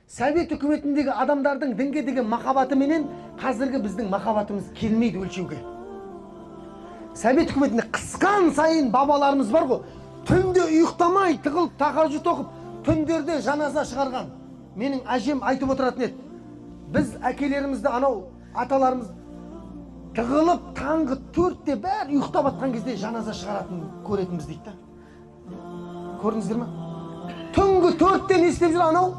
Совет үкіметіндегі адамдардың дінге деген махаббаты менен қазіргі біздің махаббатымыз келмейді өлшеуге. Совет үкіметінде қысқан сайын бабаларымыз бар ғой, түнде ұйықтамай тығылып тахажжуд оқып, түндерде жаназа шығарған. Менің әжем айтып отыратын еді. Біз әкелерімізді анау аталарымыз тығылып таңғы 4-те бәрі ұйықтап жатқан кезде жаназа шығаратын көретінбіз дейді. Көрдіңіздер ме? Түнгі 4-те не істеп жүр анау?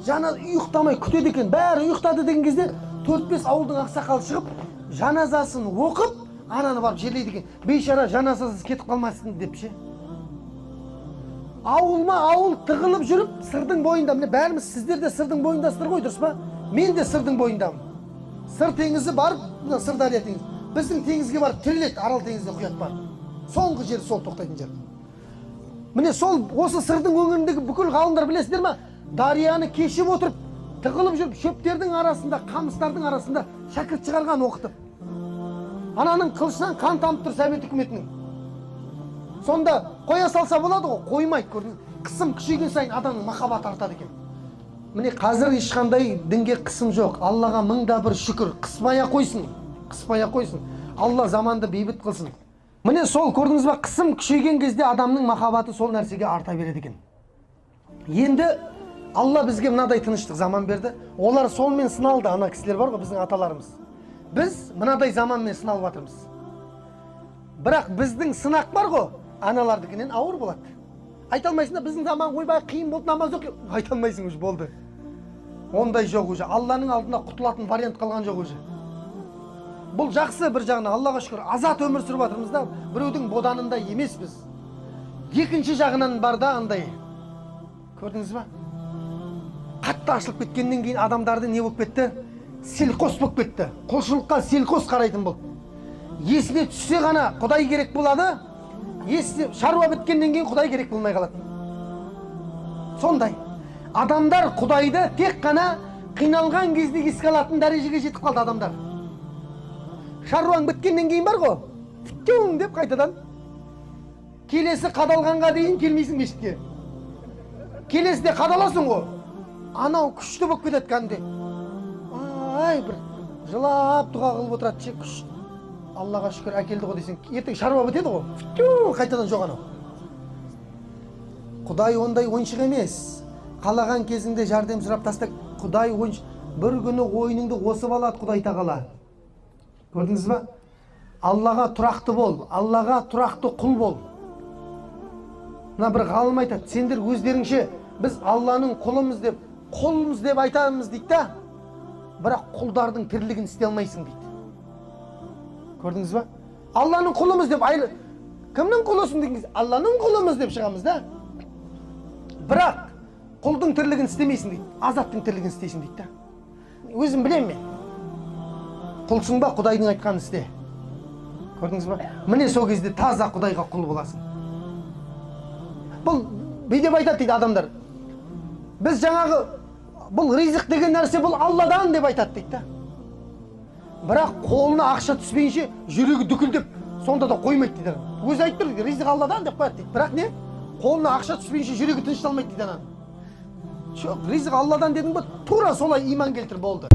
Жаназа ұйықтамай күтеді екен. Бәрі ұйықтады деген кезде 4-5 ауылдың ақсақалы шығып, жаназасын оқып, ананы барып жерлейді екен. Бейшара жаназасыз кетіп қалмасын деп ше. Ауылма ауыл тығылып жүріп, сырдың бойында, міне бәріміз сіздер де сырдың бойындасыздар ғой, дұрыс па? Мен де сырдың бойындамын. Сыр теңізі барып, мына Сырдария теңізі. Біздің теңізге барып тіреледі, Арал теңізіне құят бар. Соңғы жер сол тоқтайтын жер. Міне сол осы сырдың өңіріндегі бүкіл ғалымдар білесіздер ме? Дарияны кешіп отырып, тығылып жүріп, шөптердің арасында, қамыстардың арасында шәкірт шығарған оқытып. Ананың қылышынан қан тамып тұр Совет үкіметінің. Сонда қоя салса болады ғой, қоймайды, көрдіңіз. Қысым күшейген сайын адамның махаббаты артады екен. Міне қазір ешқандай дінге қысым жоқ. Аллаға мыңда бір шүкір. Қыспая қойсын. Қыспая қойсын. Алла заманды бейбіт қылсын. Міне сол көрдіңіз ба, қысым күшейген кезде адамның махаббаты сол нәрсеге арта береді екен. Енді Алла бізге мынадай тыныштық заман берді. Олар сонымен сыналды, ана кісілер бар ғой, біздің аталарымыз. Біз мынадай заманмен сыналып жатырмыз. Бірақ біздің сынақ бар ғой, аналардыкінен ауыр болады. Айта алмайсың да, біздің заман ойбай қиын болды, намаз оқи. Айта алмайсың уже, болды. Ондай жоқ уже. Алланың алдында құтылатын вариант қалған жоқ уже. Бұл жақсы бір жағынан, Аллаға шүкір, азат өмір сүріп жатырмыз да, біреудің боданында емеспіз. Екінші жағынан бар да андай. Көрдіңіз ба? Қатты ашылып кеткеннен кейін адамдарды не болып кетті? Селқос болып кетті. Құлшылыққа селқос қарайтын болды. Есіне түссе ғана Құдай керек болады. Есіне шаруа біткеннен кейін Құдай керек болмай қалады. Сондай. Адамдар Құдайды тек қана қиналған кезде еске алатын дәрежеге жетіп қалды адамдар. Шаруаң біткеннен кейін бар ғой, фтюң деп қайтадан. Келесі қадалғанға дейін келмейсің мешітке. Келесіде қадаласың ғой. Анау күшті болып кетеді кәнде. Ай, бір жылап дұға қылып отырады, күш. Аллаға шүкір әкелді ғой десең, ертең шаруа бітеді ғой. Фтюң қайтадан жоқ анау. Құдай ондай ойыншық емес. Қалаған кезіңде жәрдем сұрап тастак. Құдай ойыншық. Бір күні ойыныңды осып алады Құдай тағала. Көрдіңіз ба? Аллаға тұрақты бол, Аллаға тұрақты құл бол. Мына бір ғалым айтады, сендер өздеріңше біз Алланың құлымыз деп айтамыз дейді да, бірақ құлдардың тірлігін істей алмайсың дейді. Көрдіңіз ба? Алланың құлымыз деп, кімнің құлысың дегенде, Алланың құлымыз деп шығамыз да. Бірақ құлдың тірлігін істемейсің дейді, азаттың тірлігін істейсің дейді да. Өзім білем мен. Құлсың ба, Құдайдың айтқанын істе. Көрдіңіз ба? Міне сол кезде таза Құдайға құл боласың. Бұл бейдеп айтады дейді адамдар. Біз жаңағы бұл ризық деген нәрсе бұл Алладан деп айтады дейді. Бірақ қолына ақша түспейінше жүрегі дүкілдеп, сонда да қоймайды дейді. Өзі айтып тұр, ризық Алладан деп қояды дейді. Бірақ не? Қолына ақша түспейінше жүрегі тынышталмайды дейді. Жоқ, ризық Алладан дедің ба, тура солай иман келтір болды.